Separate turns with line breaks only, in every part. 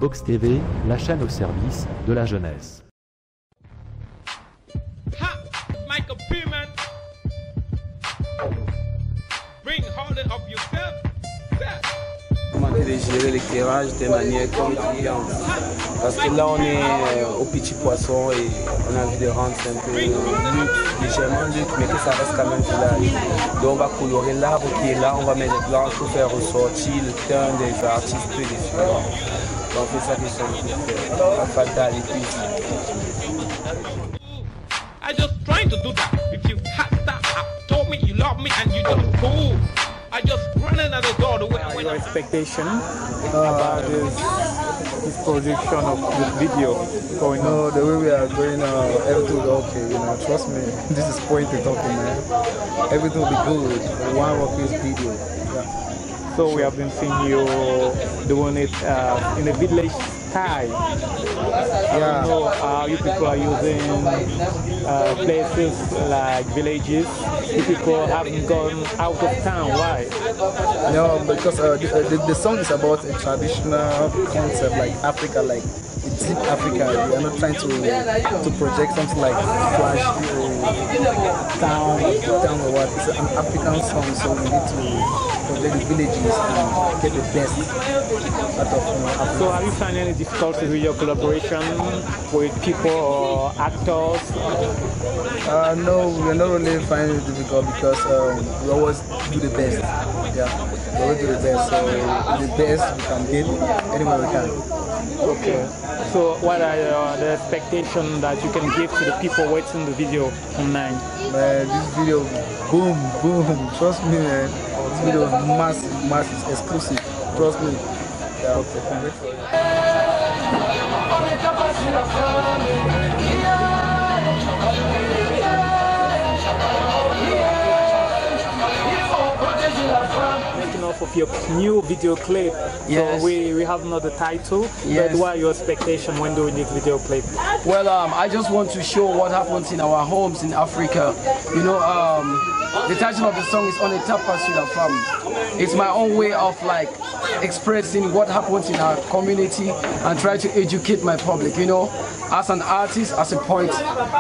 Box TV, la chaîne au service de la jeunesse.
Ha! Michael Pittman. Bring hold of yourself.
Commencer de gérer l'éclairage de manière comme client. Parce que là on est au petit poisson et on a envie de rendre un peu légèrement luxe, mais que ça reste quand même village. Donc on va colorer l'arbre qui est là, on va mettre des blancs pour faire ressortir le teint des artistes peu différents. Donc c'est ça qui sont la fatalité.
I just trying to do that. If you had that, told me you love me and you just cool. I just running out the door the way I went.
Your expectation about this production of this video going on?
No, the way we are going, everything will be okay. You know, trust me. This is point to talking, man. Everything will be good. One work this video. Yeah.
So we have been seeing you doing it in a village style.
Yeah.
I know you people are using places like villages. You people haven't gone out of town. Why?
No, because the song is about a traditional concept like Africa, like it's deep Africa. We are not trying to project something like flash town or what. It's an African song, so we need to project the villages and get the best out of Africa.
So have you found any difficulties with your collaboration with people or actors?
No, we're not really finding it difficult because we always do the best. Yeah, we always do the best. So the best we can get anywhere we can.
Okay. So what are the expectations that you can give to the people watching the video online?
Man, this video, boom, boom. Trust me, man. This video is massive, massive, exclusive. Trust me. Yeah, okay, thank you.
Of your new video clip.
Yes.
So we have not the title,
yes.
But what are your expectations when doing this video clip?
Well, I just want to show what happens in our homes in Africa. You know, the title of the song is On a Tapa Suda Farm. It's my own way of like expressing what happens in our community and try to educate my public. You know, as an artist, as a poet,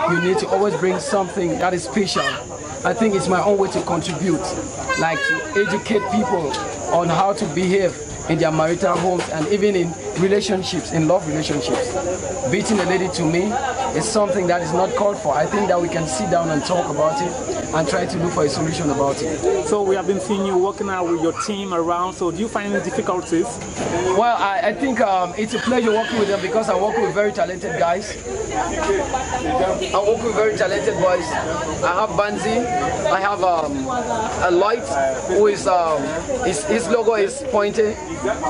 you need to always bring something that is special. I think it's my own way to contribute, like to educate people on how to behave in their marital homes and even in relationships, in love relationships. Beating a lady to me is something that is not called for. I think that we can sit down and talk about it and try to look for a solution about it.
So we have been seeing you working out with your team around, so do you find any difficulties?
Well, I think it's a pleasure working with them because I work with very talented guys. I work with very talented boys. I have Banzi, I have a Light, who is, his logo is pointed.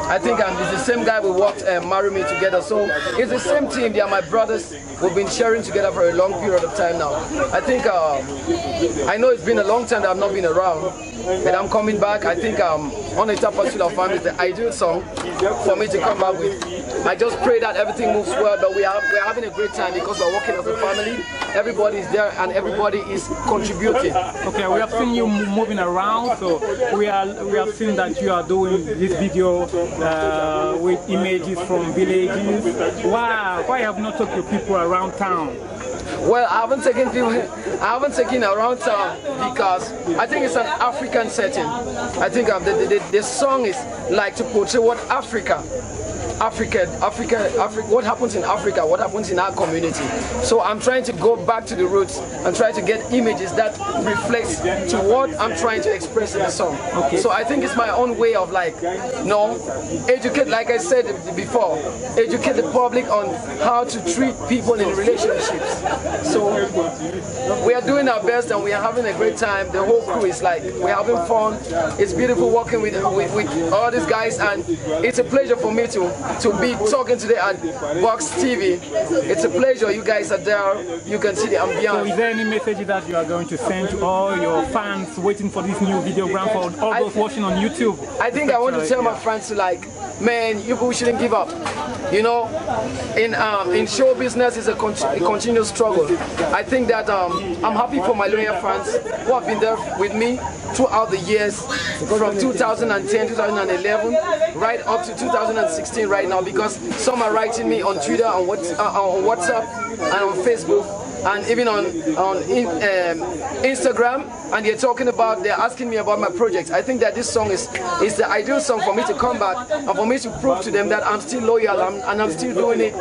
I think it's the same guy we worked Marry Me together. So it's the same team. They are my brothers. We've been sharing together for a long period of time now. I think I know it's been a long time that I've not been around, but I'm coming back. I think On a Tapa Suda Farm is the ideal song for me to come back with. I just pray that everything moves well, but we're having a great time because we're working as a family. Everybody is there and everybody is contributing.
Okay, we have seen you moving around, so we have seen that you are doing this video with images from villages. Wow, why have not talked to people around town?
Well, I haven't taken around town because I think it's an African setting. I think the song is like to portray what Africa, what happens in Africa, what happens in our community. So I'm trying to go back to the roots and try to get images that reflects to what I'm trying to express in the song. Okay. So I think it's my own way of like, educate, like I said before, educate the public on how to treat people in relationships. So we are doing our best and we are having a great time. The whole crew is like, we're having fun. It's beautiful working with all these guys, and it's a pleasure for me to be talking today at Box TV. It's a pleasure. You guys are there. You can see the ambience.
So is there any message that you are going to send to all your fans waiting for this new videogram, for all those watching on YouTube?
I think I want to tell my friends to like, man, you people shouldn't give up. You know, in show business is a continuous struggle. I think that I'm happy for my loyal fans who have been there with me throughout the years, from 2010, 2011, right up to 2016. right now because some are writing me on Twitter, on WhatsApp, and on Facebook, and even on Instagram, and they're asking me about my project. I think that this song is the ideal song for me to come back and for me to prove to them that I'm still loyal and I'm still doing it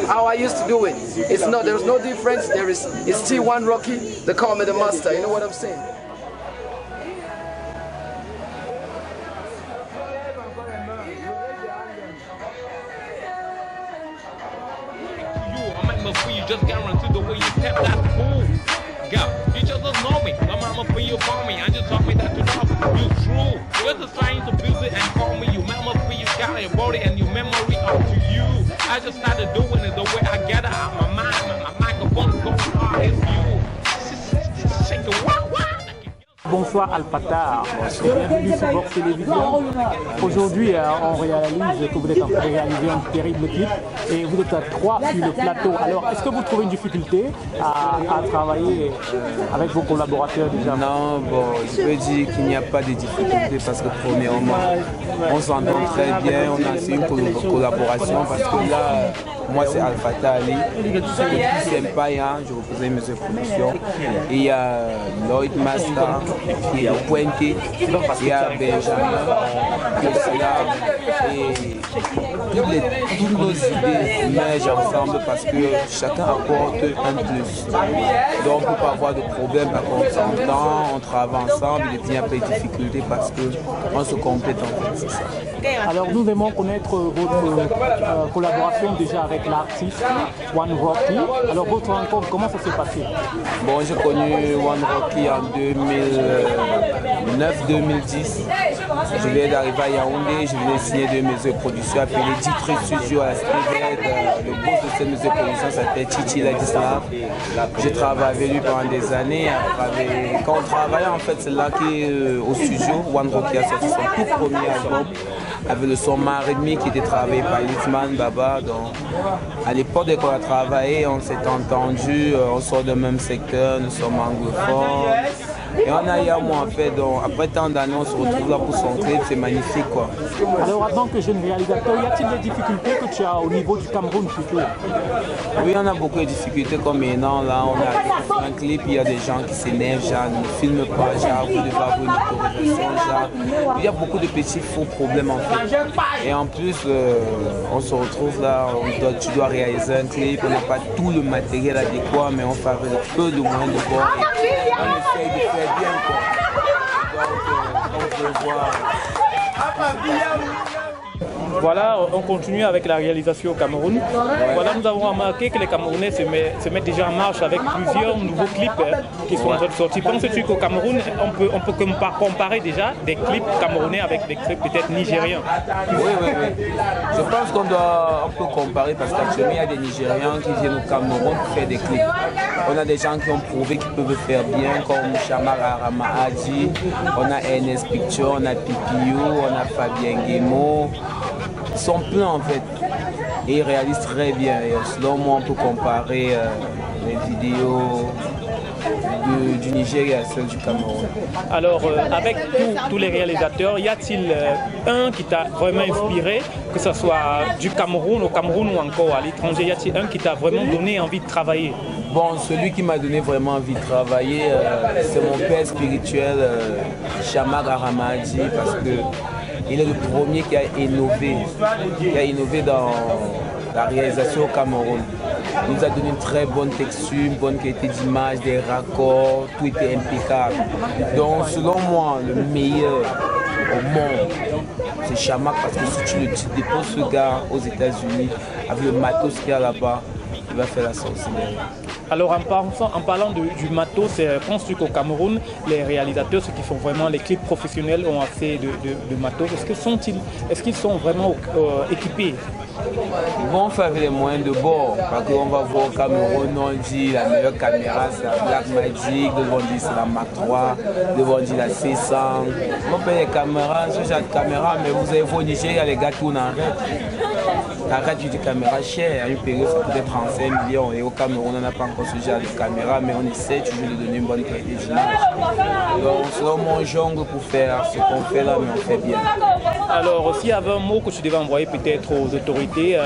how I used to do it. There's no difference. It's still One Rocky. They call me the master. You know what I'm saying?
You just guarantee the way you step, that's cool. Girl, you just don't know me. My mama for you for me. I just told me that you love you true. You're just trying to build it and call me. You mama for you got your body and your memory up to you. I just started doing it the way I get it out my mind. My microphone goes hard as you. Shake it, wow, wow.
Bonsoir Alpatard, bienvenue sur Vox Télévision. Aujourd'hui, on réalise que vous êtes en train de réaliser un terrible clip et vous êtes à 3 sur le plateau. Alors, est-ce que vous trouvez une difficulté à travailler avec vos collaborateurs déjà?
Non, bon, je peux dire qu'il n'y a pas de difficulté parce que premièrement, on s'entend très bien, on a fait une collaboration parce que là, moi c'est Alphatard Ali, c'est Empire, je représente mes productions. Et il y a Lloyd Master, qui est au Pointé, il y a Benjamin, qui est aussi là. Et toutes nos idées mergent ensemble parce que chacun apporte un plus. Donc on ne peut pas avoir de problème parce qu'on s'entend, on travaille ensemble, et il n'y a pas de difficulté parce qu'on se complète en fait, c'est ça.
Alors nous aimons connaître votre collaboration déjà avec l'artiste One Rocky. Alors votre rencontre, comment ça s'est passé?
Bon, j'ai connu One Rocky en 2009-2010. Je viens d'arriver à Yaoundé, je venais signer de mes productions appelées District Studio à la Spirit. Le boss de cette maison de production s'appelle Chichi Ladisla. J'ai travaillé avec lui pendant des années. Quand on travaillait en fait, c'est là qu'au studio, One Rocky a sorti son tout premier album avec le son Marémi qui était travaillé par Litman Baba. Donc, à l'époque, dès qu'on a travaillé, on s'est entendu, on sort du même secteur, nous sommes anglophones. Et on a eu à moi en fait, donc après tant d'années, on se retrouve là pour son clip, c'est magnifique quoi.
Alors en tant que jeune réalisateur, y a-t-il des difficultés que tu as au niveau du Cameroun surtout?
Oui, on a beaucoup de difficultés comme maintenant, là on a un clip, il y a des gens qui s'énervent, genre ne filment pas, genre vous devez avoir une autorisation, genre il y a beaucoup de petits faux problèmes en fait. Et en plus, on se retrouve là, tu dois réaliser un clip, on n'a pas tout le matériel adéquat, mais on fait avec peu de moyens de bord. On essaye de faire bien quoi. Donc, on peut voir.
Voilà, on continue avec la réalisation au Cameroun. Voilà, nous avons remarqué que les Camerounais se mettent déjà en marche avec plusieurs nouveaux clips qui sont sortis. Penses-tu qu'au Cameroun, on peut comparer déjà des clips camerounais avec des clips peut-être nigériens?
Oui. Je pense qu'on peut comparer parce qu'actuellement, il y a des Nigérians qui viennent au Cameroun pour faire des clips. On a des gens qui ont prouvé qu'ils peuvent faire bien, comme Chamar Arama Adi, on a NS Picture, on a Pipiou, on a Fabien Guémo. Ils sont pleins en fait et ils réalisent très bien. Et selon moi, on peut comparer les vidéos du Nigeria à celles du Cameroun.
Alors, avec tous les réalisateurs, y a-t-il un qui t'a vraiment inspiré, que ce soit du Cameroun, au Cameroun ou encore à l'étranger? Y a-t-il un qui t'a vraiment donné envie de travailler?
Bon, celui qui m'a donné vraiment envie de travailler, c'est mon père spirituel, Chamar Aramadi, parce que il est le premier qui a innové dans la réalisation au Cameroun. Il nous a donné une très bonne texture, une bonne qualité d'image, des raccords, tout était impeccable. Donc selon moi, le meilleur au monde, c'est Chamar, parce que si tu déposes ce gars aux États-Unis, avec le matos qu'il y a là-bas, il va faire la sorcellerie.
Alors en parlant du matos, penses-tu qu'au Cameroun, les réalisateurs, ceux qui font vraiment les clips professionnels, ont assez de matos? Est-ce qu'ils sont vraiment équipés?
Ils vont faire les moyens de bord, parce qu'on va voir au Cameroun, on dit la meilleure caméra c'est la Blackmagic, devant on dit c'est la Mark III, devant on dit la C100. On paye les caméras, ce genre de caméra, mais vous avez vos Nigeria, les gars tournent en rêve. La radio de caméra chère, à une période ça peut être 35 millions et au Cameroun on n'a pas encore ce genre de caméra, mais on essaie toujours de donner une bonne qualité d'image. Donc selon mon jongle pour faire ce qu'on fait là, mais on fait bien.
Alors s'il y avait un mot que tu devais envoyer peut-être aux autorités été.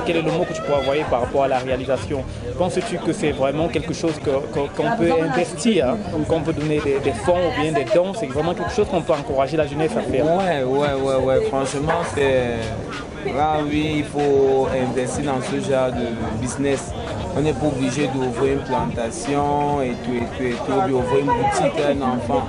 Quel est le mot que tu pourrais envoyer par rapport à la réalisation? Penses-tu que c'est vraiment quelque chose qu'on peut investir, hein, qu'on peut donner des fonds ou bien des dons? C'est vraiment quelque chose qu'on peut encourager la jeunesse à faire?
Ouais, franchement, c'est... Ah oui, il faut investir dans ce genre de business. On n'est pas obligé d'ouvrir une plantation et tout, d'ouvrir une boutique à un enfant.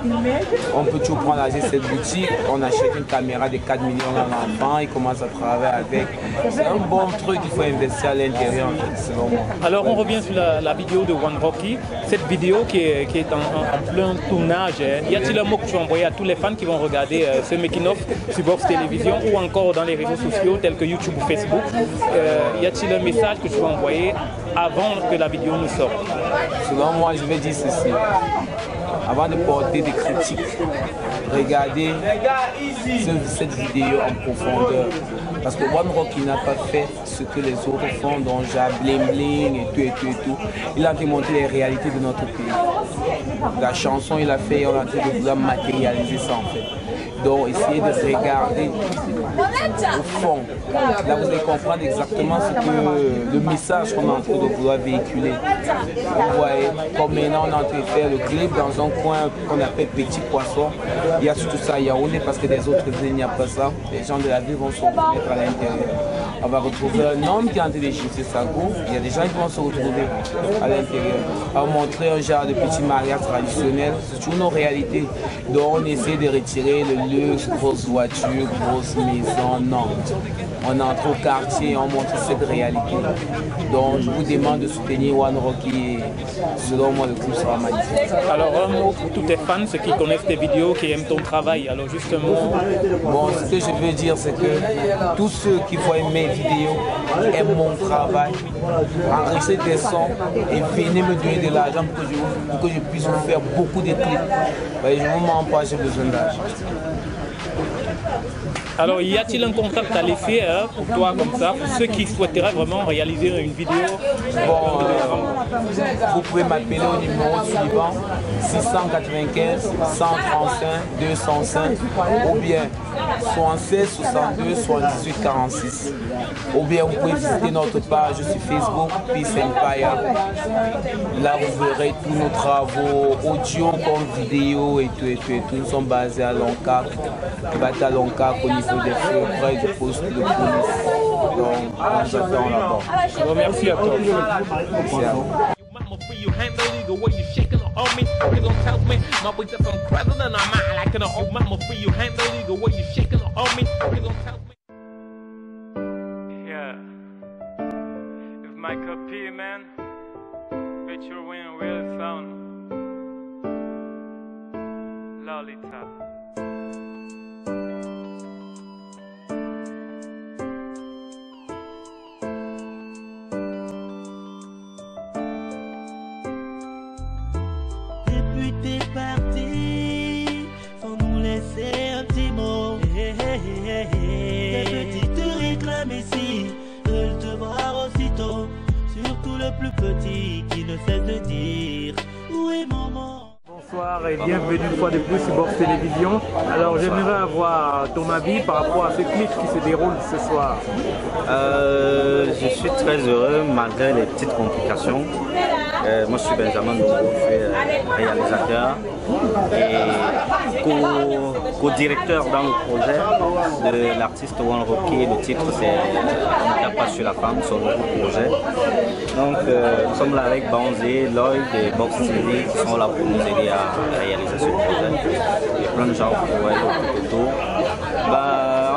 On peut toujours prendre cette boutique, on achète une caméra de 4 millions à l'enfant, il commence à travailler avec. C'est un bon truc, il faut investir à l'intérieur, selon moi.
Alors on revient sur la vidéo de One Rocky, cette vidéo qui est en plein tournage. Y a-t-il un mot que tu as envoyé à tous les fans qui vont regarder ce making-of sur Box Télévision ou encore dans les réseaux sociaux tels que YouTube ou Facebook? Y a-t-il un message que tu vas envoyer avant que la vidéo nous sorte?
Selon moi, je vais dire ceci. Avant de porter des critiques, regardez cette vidéo en profondeur. Parce que One Rocky n'a pas fait ce que les autres font, dont j'ai bling bling et tout. Il a démontré les réalités de notre pays. La chanson, il a fait, on a train de vouloir matérialiser ça en fait. Donc, essayez de regarder au fond. Là, vous allez comprendre exactement ce que le message qu'on est en train de vouloir véhiculer. Vous voyez, comme maintenant, on est en train de faire le clip dans un coin qu'on appelle Petit Poisson. Il y a surtout ça à Yaoundé parce que des autres villes, il n'y a pas ça. Les gens de la ville vont se remettre à l'intérieur. On va retrouver un homme qui est en train de gifler sa go. Il y a des gens qui vont se retrouver à l'intérieur. On va montrer un genre de petit mariage traditionnel. C'est toujours nos réalités. Donc, on essaie de retirer le luxe, grosse voiture, grosse maison, non. On entre au quartier et on montre cette réalité. Donc je vous demande de soutenir One Rocky et selon moi le clip sera magnifique.
Alors un mot pour tous tes fans, ceux qui connaissent tes vidéos, qui aiment ton travail, alors juste un mot.
Bon, ce que je veux dire c'est que tous ceux qui voient mes vidéos aiment mon travail, enregistrez des sons et venez me donner de l'argent pour que je puisse vous faire beaucoup de clips. Je ne vous mens pas, j'ai besoin d'argent.
Alors, y a-t-il un contact à laisser pour toi comme ça, pour ceux qui souhaiteraient vraiment réaliser une vidéo?
Bon, vous pouvez m'appeler au numéro suivant 695 135 205 ou bien 76 62 78 46. Ou bien vous pouvez visiter notre page sur Facebook, Peace Empire. Là, vous verrez tous nos travaux, audio comme vidéo et tout. Nous sommes basés à Loncac, à Loncac au niveau des feux, près du poste de police. Donc, on nous attend là-bas.
Merci à toi.
Merci à vous.
For you handle the way you shaking on me, you gon' tell me my boy just some president on my like an old mama for you handle the way you shaking on me, you gon' tell me.
Yeah, it's my copy, man. Featuring real sound. Lolita.
T'es parti sans nous laisser un petit mot. Les petits te réclament ici, veulent te voir aussitôt. Surtout le plus petit qui ne cesse de dire où est maman.
Bonsoir et bienvenue une fois de plus sur Box Télévision. Alors j'aimerais avoir ton avis par rapport à ce clip qui se déroule ce soir.
Je suis très heureux malgré les petites complications. Moi je suis Benjamin Ndongo, je suis réalisateur et co-directeur dans le projet de l'artiste One Rocky. Le titre c'est On ne tape pas sur la femme, son nouveau projet. Donc nous sommes là avec Banzé, Lloyd et Box TV qui sont là pour nous aider à réaliser ce projet. Il y a plein de gens qui vont être autour.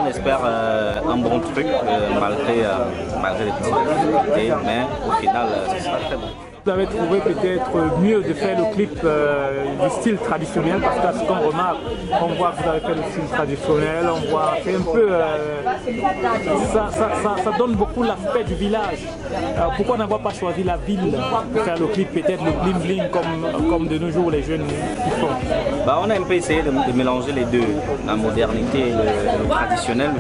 On espère un bon truc malgré les petites difficultés, mais au final ce sera très bon.
Vous avez trouvé peut-être mieux de faire le clip du style traditionnel, parce qu'à ce qu'on remarque, on voit que vous avez fait le style traditionnel, on voit, c'est un peu, ça donne beaucoup l'aspect du village. Pourquoi n'avoir pas choisi la ville pour faire le clip, peut-être le bling bling comme de nos jours les jeunes font?
On a un peu essayé de mélanger les deux, la modernité et le traditionnel,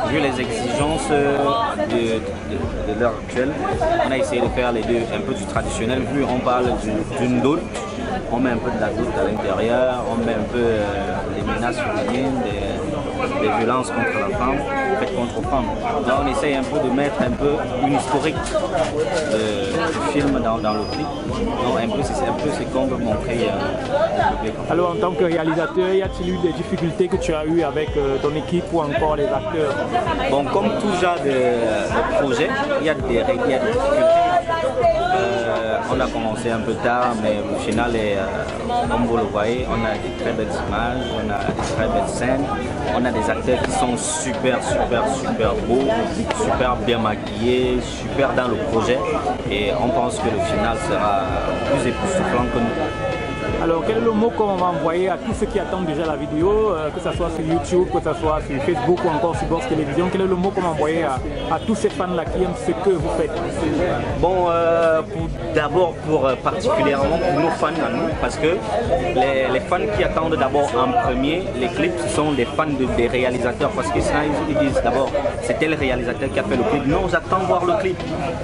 vu les exigences de l'heure actuelle. On a essayé de faire les deux, un peu du traditionnel, vu on parle d'une doute, on met un peu de la doute à l'intérieur, on met un peu des menaces féminines, des violences contre la femme, faites contre femmes. Là, on essaye un peu de mettre une historique du film dans le clip. Donc, c'est qu'on veut montrer.
Alors, en tant que réalisateur, y a-t-il eu des difficultés que tu as eues avec ton équipe ou encore les acteurs?
Bon, comme tout genre de projet, il y a des difficultés. On a commencé un peu tard, mais au final, comme vous le voyez, on a des très belles images, on a des très belles scènes, on a des acteurs qui sont super beaux, super bien maquillés, super dans le projet, et on pense que le final sera plus époustouflant que nous.
Alors, quel est le mot qu'on va envoyer à tous ceux qui attendent déjà la vidéo, que ce soit sur YouTube, que ce soit sur Facebook ou encore sur Box Télévision? Quel est le mot qu'on va envoyer à tous ces fans-là qui aiment ce que vous faites?
Bon, d'abord particulièrement pour nos fans à nous, parce que les fans qui attendent d'abord en premier les clips, ce sont les fans des réalisateurs, parce que sinon ils disent d'abord c'est tel réalisateur qui a fait le clip. Non, j'attends voir le clip.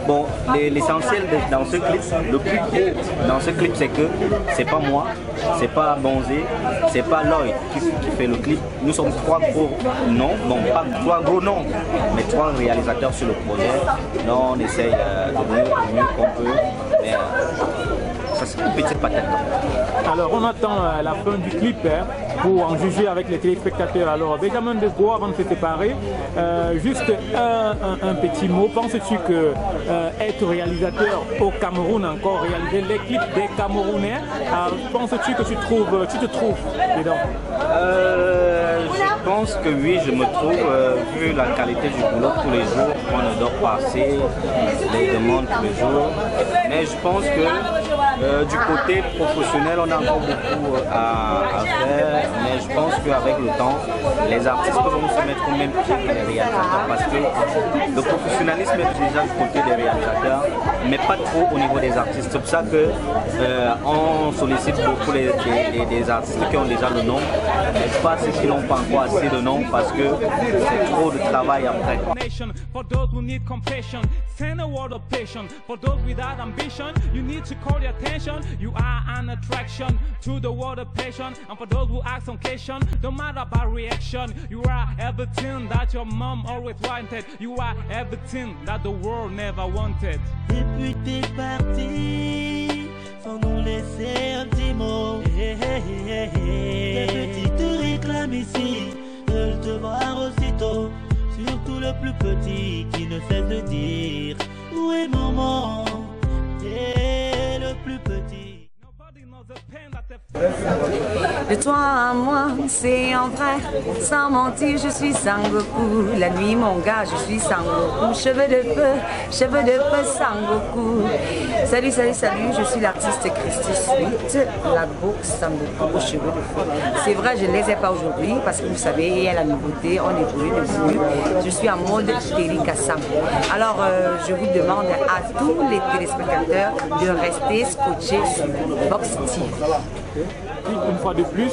Bon, l'essentiel dans ce clip, le plus beau dans ce clip, c'est que c'est pas moi, c'est pas Bonzé, c'est pas Lloyd qui fait le clip. Nous sommes trois gros noms, bon pas trois gros noms, mais trois réalisateurs sur le projet. Donc on essaye de mieux qu'on peut, mais ça c'est une petite patate.
Alors on attend la fin du clip pour en juger avec les téléspectateurs. Alors Benjamin Desgros, avant de se séparer, juste un petit mot. Penses-tu que être réalisateur au Cameroun, encore réaliser les clips des Camerounais, penses-tu que tu te trouves dedans?
Je pense que oui, je me trouve, vu la qualité du boulot tous les jours, on ne dort pas assez, les demandes tous les jours. Mais je pense que du côté professionnel, on a encore beaucoup à faire, mais je pense qu'avec le temps, les artistes vont se mettre au même pied que les réalisateurs, parce que le professionnalisme est déjà du côté des réalisateurs, mais pas trop au niveau des artistes. C'est pour ça qu'on sollicite beaucoup des artistes qui ont déjà le nom, mais pas ceux qui n'ont pas encore assez de nom, parce que c'est trop de travail après.
For those who need compassion, send a word of patience. For those without ambition, you need to call your attention. You are an attraction to the world of passion. And for those who ask on question, don't matter about reaction. You are everything that your mom always wanted. You are everything that the world never wanted.
Et puis t'es parti, sans nous laisser un petit mot. Les petits te réclament ici, veulent te voir aussitôt. Surtout le plus petit qui ne cesse de dire où est maman? Et le plus petit.
De toi à moi, c'est en vrai, sans mentir, je suis Sangoku. La nuit, mon gars, je suis Sangoku. Cheveux de feu, Sangoku. Salut, je suis l'artiste Christy Sweet, la bourse Sangoku aux cheveux de feu. C'est vrai, je ne les ai pas aujourd'hui parce que vous savez, il y a la nouveauté, on est brûlé dessus. Je suis en mode Terikasa. Alors, je vous demande à tous les téléspectateurs de rester scotchés sur Box TV.
Une fois de plus,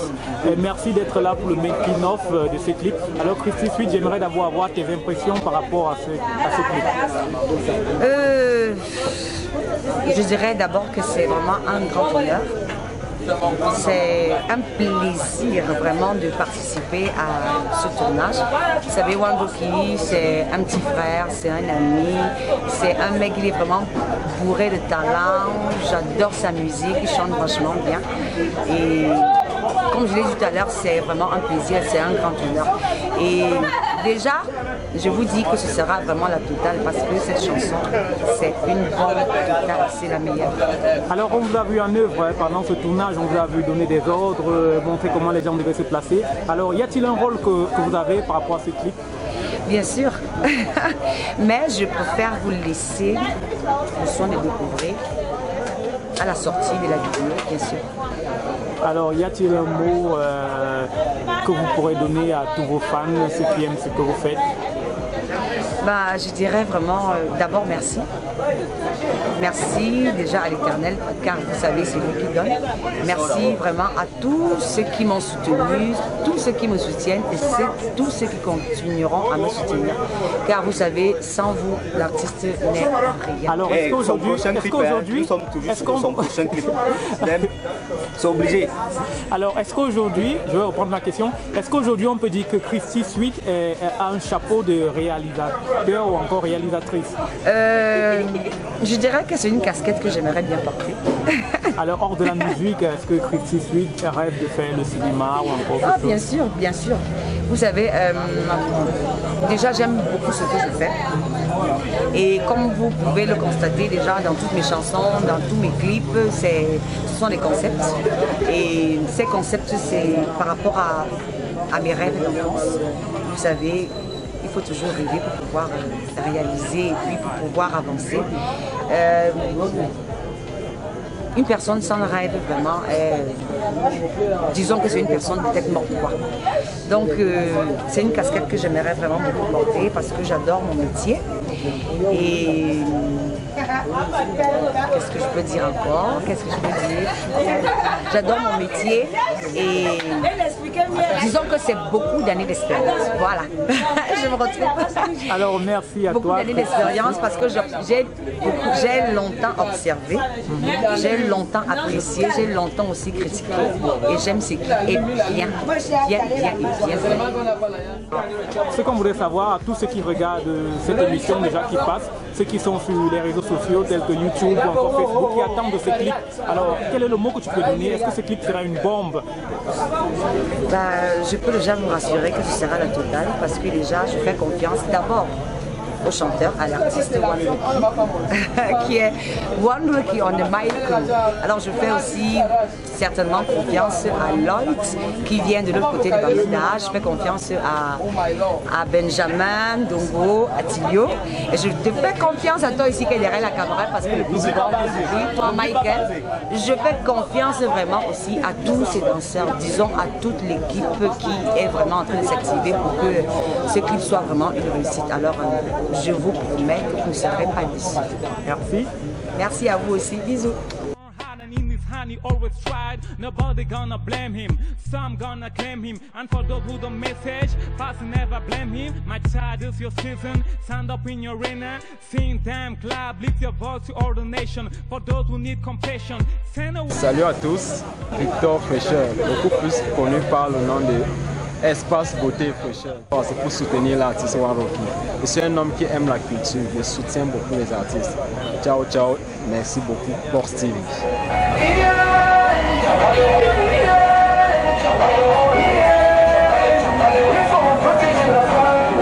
merci d'être là pour le making-of de ce clip. Alors Christy Sweet, j'aimerais d'abord avoir tes impressions par rapport à ce clip.
Je dirais d'abord que c'est vraiment un grand honneur. C'est un plaisir vraiment de participer à ce tournage. Vous savez, Wandoki, c'est un petit frère, c'est un ami, c'est un mec qui est vraiment bourré de talent. J'adore sa musique, il chante vachement bien. Et comme je l'ai dit tout à l'heure, c'est vraiment un plaisir, c'est un grand honneur. Et déjà, je vous dis que ce sera vraiment la totale parce que cette chanson, c'est une bombe totale, c'est la meilleure.
Alors on vous a vu en œuvre pendant ce tournage, on vous a vu donner des ordres, montrer comment les gens devaient se placer. Alors y a-t-il un rôle que vous avez par rapport à ce clip?
Bien sûr, mais je préfère vous laisser le soin de découvrir à la sortie de la vidéo, bien sûr.
Alors, y a-t-il un mot que vous pourrez donner à tous vos fans, ceux qui aiment ce que vous faites?
Bah, je dirais vraiment, d'abord merci. Merci déjà à l'Éternel, car vous savez, c'est lui qui donne. Merci vraiment à tous ceux qui m'ont soutenu, tous ceux qui me soutiennent et tous ceux qui continueront à me soutenir. Car vous savez, sans vous, l'artiste n'est rien.
Alors, est-ce qu'aujourd'hui,
c'est obligé.
Alors, est-ce qu'aujourd'hui, je vais reprendre ma question, est-ce qu'aujourd'hui on peut dire que Christy Sweet a un chapeau de réalisateur ou encore réalisatrice?
Je dirais que c'est une casquette que j'aimerais bien porter.
Alors, hors de la musique, est-ce que Christy Sweet rêve de faire le cinéma ou encore quelque chose?
Bien sûr, bien sûr. Vous savez, déjà j'aime beaucoup ce que je fais. Et comme vous pouvez le constater déjà dans toutes mes chansons, dans tous mes clips, ce sont des concepts. Et ces concepts, c'est par rapport à mes rêves d'enfance. Vous savez, il faut toujours rêver pour pouvoir réaliser et puis pour pouvoir avancer. Une personne sans rêve, vraiment, disons que c'est une personne peut-être morte, quoi. Donc, c'est une casquette que j'aimerais vraiment beaucoup porter parce que j'adore mon métier. Et qu'est-ce que je peux dire encore? Qu'est-ce que je peux dire? J'adore mon métier et disons que c'est beaucoup d'années d'expérience. Voilà, je me retrouve.
Alors, merci à
beaucoup
toi.
Beaucoup d'années d'expérience parce que j'ai longtemps observé, j'ai longtemps apprécié, j'ai longtemps aussi critiqué et j'aime ce qui est bien.
Ce qu'on voudrait savoir à tous ceux qui regardent cette émission déjà qui passe, ceux qui sont sur les réseaux sociaux tels que YouTube ou encore Facebook, qui attendent de ce clip. Alors, quel est le mot que tu peux donner? Est-ce que ce clip sera une bombe?
Je peux déjà vous rassurer que ce sera la totale parce que déjà je fais confiance d'abord au chanteur, à l'artiste One qui est One qui on the mic. Alors je fais aussi certainement confiance à Lloyd qui vient de l'autre côté de Bamida. Je fais confiance à Benjamin, Dongo, à Tilio. Et je te fais confiance à toi ici qui est derrière la caméra parce que le plus grand, toi Michael. Je fais confiance vraiment aussi à tous ces danseurs, disons à toute l'équipe qui est vraiment en train de s'activer pour que ce clip soit vraiment une réussite. Alors je vous promets que vous ne serez pas déçus.
Merci.
Merci à vous aussi. Bisous.
He always tried, nobody gonna blame him. Some gonna claim him, and for those who don't message, past never blame him. My child is your season, stand up in your arena, sing damn clap, lift your voice to all the nation. For those who need compassion, send a...
Salut à tous, Victor Fraîcheur, beaucoup plus connu par le nom de Espace Beauté Fraîcheur. C'est pour soutenir l'artiste One Rocky. Je suis un homme qui aime la culture, je soutiens beaucoup les artistes. Ciao, ciao, merci beaucoup pour Steve.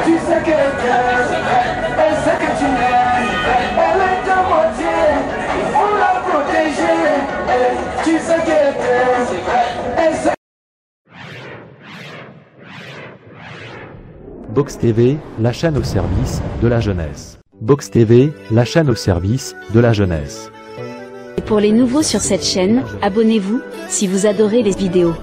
Tu sais qu'elle elle sait que tu l'aimes, elle est ta moitié, il faut la protéger, tu sais qu'elle elle sait.
Box TV, la chaîne au service de la jeunesse. Box TV, la chaîne au service de la jeunesse.
Et pour les nouveaux sur cette chaîne, abonnez-vous si vous adorez les vidéos.